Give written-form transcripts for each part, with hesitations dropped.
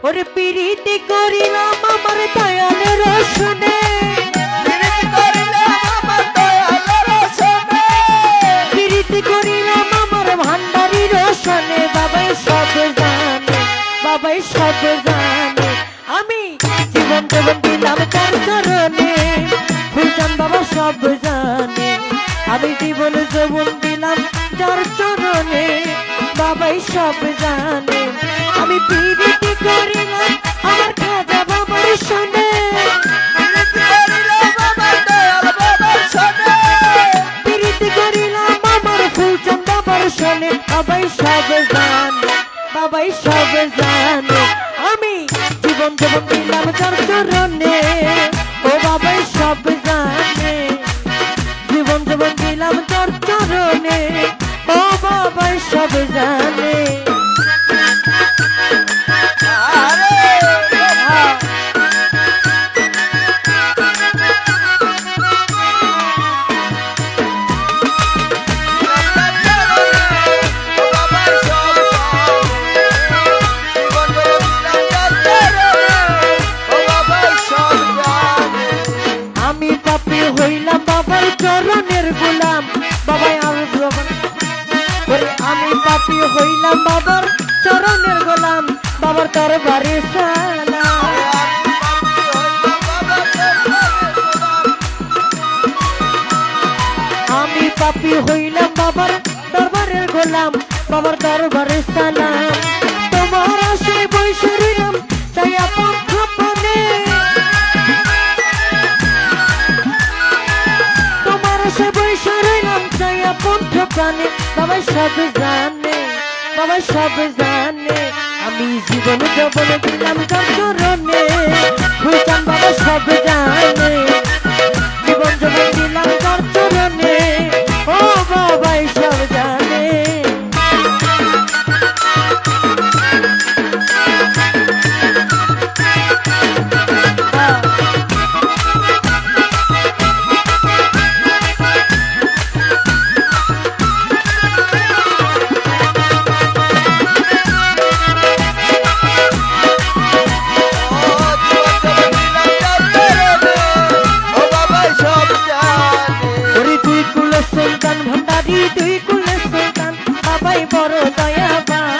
ওরে পিরিতি করিলাম আমার দয়ালের রসনে, পিরিতি করিলাম আমার দয়ালের রসনে, পিরিতি করিলাম আমার ভান্ডারি রসনে। বাবাই সব জানে, বাবাই সব জানে, আমি জীবন জীবন দিলাম তার চরণে। ফুলচান বাবা সব জানে, আমি জীবন জীবন দিলাম যার চরণে। বাবাই সব জানে, আমি পিরিতি করিলাম আমার খাজা বাবার সনে, পিরিতি করিলাম আমার দয়াল বাবার সনে, পিরিতি করিলাম আমার ফুলচান বাবার সনে। বাবাই সব জানে, বাবাই সব জানে, আমি জীবন জীবন দিলাম যার চরণে। ও বাবাই সব জানে, জীবন জীবন দিলাম যার চরণে। ও বাবাই সব জানে। আরে বাবা আমি পাপী হইলাম বাবার চরণের গোলাম। বাবাই আমি পাপী হইলাম বাবার চরণের গোলাম। বাবার দরবারে সালাম, আমি পাপী হইলাম বাবার দরবারের গোলাম। বাবার দরবারে সালাম, তোমার আশায় বসে রইলাম চাইয়া পথ পানে, তোমার আশায় বসে রইলাম চাইয়া পথ প্রাণে। বাবা সব জানে, বাবা সব জানে, আমি জীবন যৌবন দিলাম তার চরণে। ফুলচান বাবা সব জানে, জীবন যৌবন দিলাম তার চরণে। ও বাবাই সব জানে। ওরে তুই কুল সুলতান ভান্ডারি, তুই কুল সুলতান বাবাই বড় দয়াবান।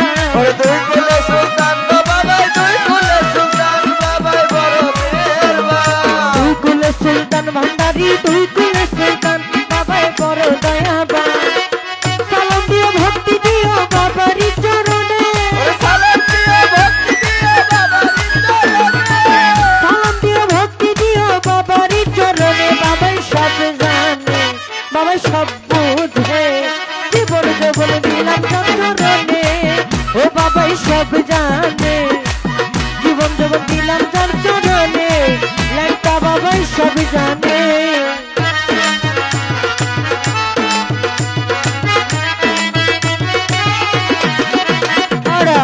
তুই কুলে সুলতান বাবাই, তুই কুলে সুলতান বাবাই বড় মেহেরবান। তুই কুল সুলতান ভান্ডারি, তুই কুল সুলতান বাবাই বড় দয়াবান। সালাম দিও ভক্তি দিও বাবারি চরণে, সালাম দিও ভক্তি দিও বাবারি চরণে, সালাম দিও ভক্তি দিও বাবারি চরণে। বাবাই সব জানে, বাবাই সব বুঝে, জীবন যৌবন দিলাম তার চরণে। ও বাবাই সব জানে, জীবন যৌবন দিলাম তার চরণে। ল্যাংটা বাবাই সব জানে। আরা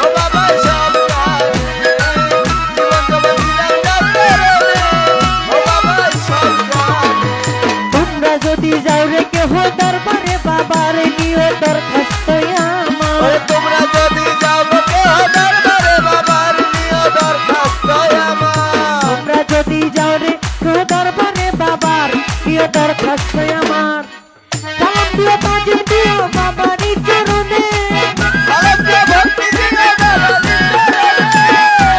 ও বাবা সব জানে, জীবন যৌবন দিলাম তার চরণে। ও বাবা সব জানে, তোমরা যদি যাও রে কেহ দরবারে বাবার নিও দরখাস্ত আমার। তোমরা যদি যাও দরবারে বাবার নিও দরখাস্ত আমার। তোমরা যদি যাও রে কেহ দরবারে বাবার নিও দরখাস্ত আমার। সালাম দিও তাজিম দিও বাবারি চরণে, সালাম দিও ভক্তি দিও বাবারি চরণে,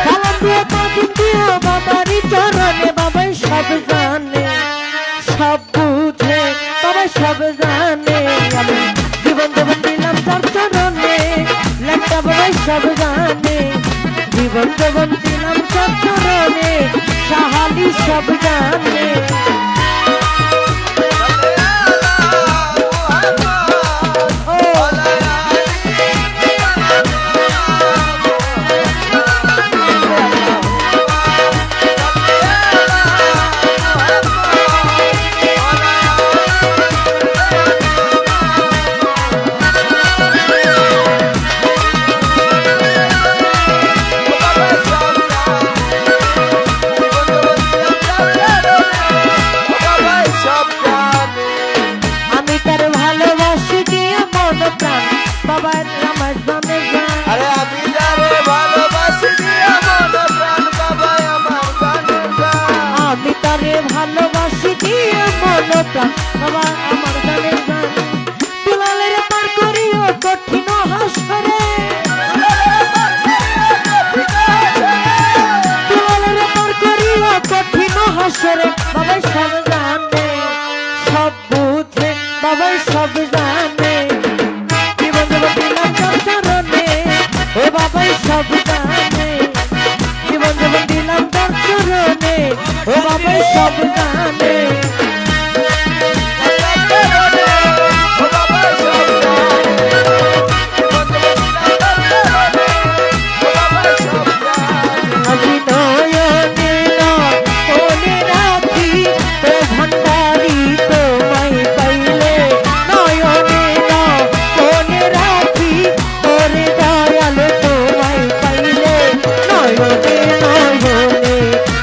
সালাম দিও তাজিম দিও বাবারি চরণে। বাবাই সব জানে, সব বুঝে, বাবাই সব জানে, আমি জীবন জীবন দিলাম তার চরণে। লেখা বাবাই সব জানে, জীবন জীবন দিলাম তার চরণে। সাহালি সব জানে। বাবা আমার জানে জান আরে আমি যারে ভালোবাসি দিয়া মন প্রাণ বাবা আমার জানে জান আমি তারে ভালোবাসি দিয়ে মন প্রাণ বাবা আমার জানে জান দুলালের পার করিও কঠিন হাসরে দুলালের পার করিও কঠিন হাসরে বাবা সব জানে সব বুঝে বাবা সব জানে জীবন জীবন দিলাম তোর চরণে ও বাবাই সব জানে জীবন জীবন দিলাম তোর চরণে ও বাবাই সব জানে আজি নয়নে নয়নে রাখি ও ভান্ডারি তোমায় পাইলে নয়নে নয়নে রাখি ওরে দয়াল তোমায় পাইলে নয়নে নয়নে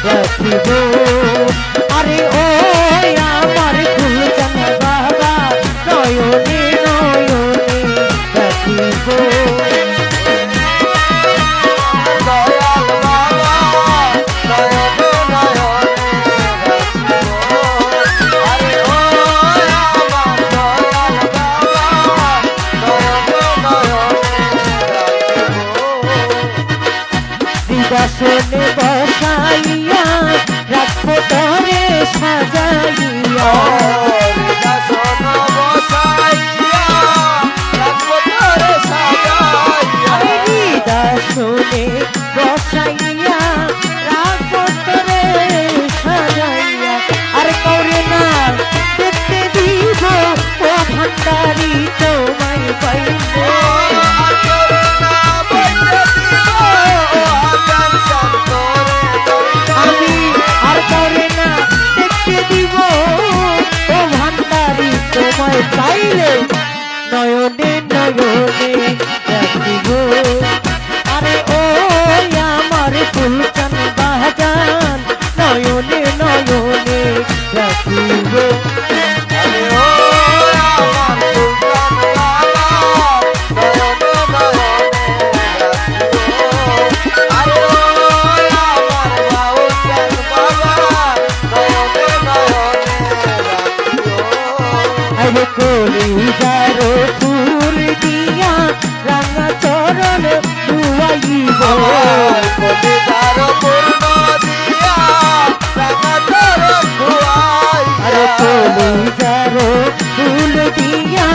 রাখিব আরে ও আমার ফুলচান বাবা নয়নে নয়নে রাখিব দয়াল বাবা নয়নে নয়নে রাখিব আরে ও আমার দয়াল বাবা নয়নে নয়নে রাখিব দিদাসনে বসাইয়া রাখবো তরে সাজাইয়া আরে দিদাসনে বসাইয়া রাখবো তরে সাজাইয়া আরে কৌরে না দেখতে দিব ও ভান্ডারি তোমায় পাইবো আমি আর করে না দেখতে দিব ও ভান্ডারি তোমায় পাইলে নয়নে নয়নে রাখিব আরে ও আমার ফুলচান বাজান নয়নে নয়নে রাখিব আরে কলিজার ফুল দিয়া রাঙা চরণ ধুয়াইব আরে কলিজার ফুল দিয়া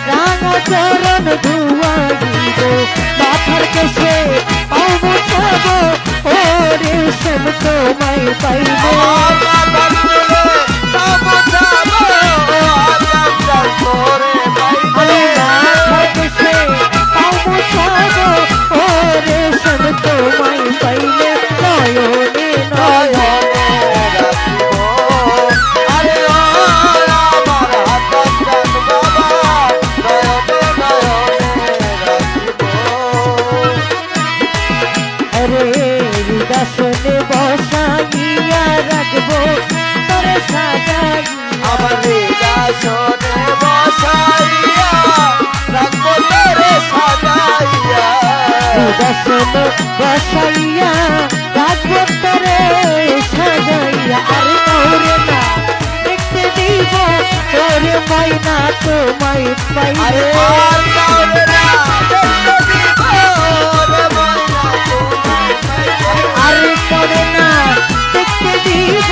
রাঙা চরণ ধুয়াইব মাথার কেশে পাও মুছাব ও রেশম তোমায় পাইব আরে মাথার কেশে পাও মুছাব ও রেশম তোমায় পাইলে নয়নে নয়নে আরে হৃদাসনে বসাইয়া রাখবো তরে সাজাইয়া আমার হৃদয় বসাইয়া রাখবো তোরে সাজাইয়া দর্শন বসাইয়া রাখবো তরে সাজাইয়া আরে কৌরে না দেখতে দিব তোরে ময়না তোমায় আরে পাইলে আর কাউরে না দেখতে দিব রে ময়না তোমায় পাইলে। আরে করে না দেখতে দিব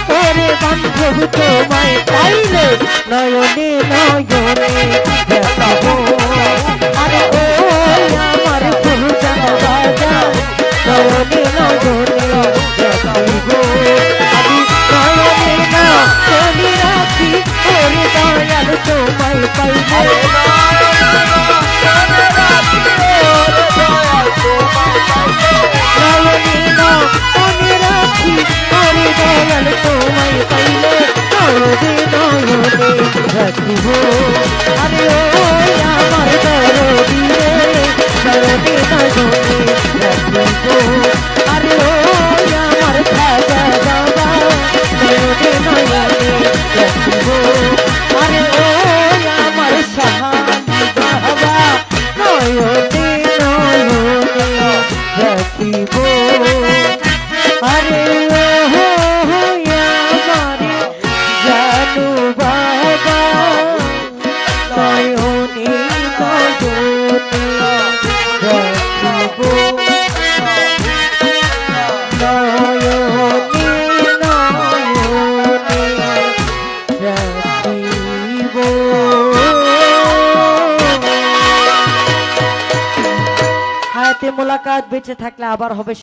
তোরে বান্ধব তোমায় পাইলে নয়নে নয়নে দেখাবো আরে ও আমার ফুলচান বাজান নয়নে নয়নে দেখাইব আমি নয়নে নয়নে রাখি ওরে দয়াল তোমায় পাইলে নয়নে নয়নে রাখি ওরে দয়াল তোমায় পাইলে নয়নে নয়নে রাখিব আরে ও আমার দরদি রে নয়নে নয়নে রাখিব আরে ও আমার খাজা বাবা নয়নে নয়নে রাখিব আরে ও আমার সাহানি বাবা বেঁচে থাকলে আবার হবে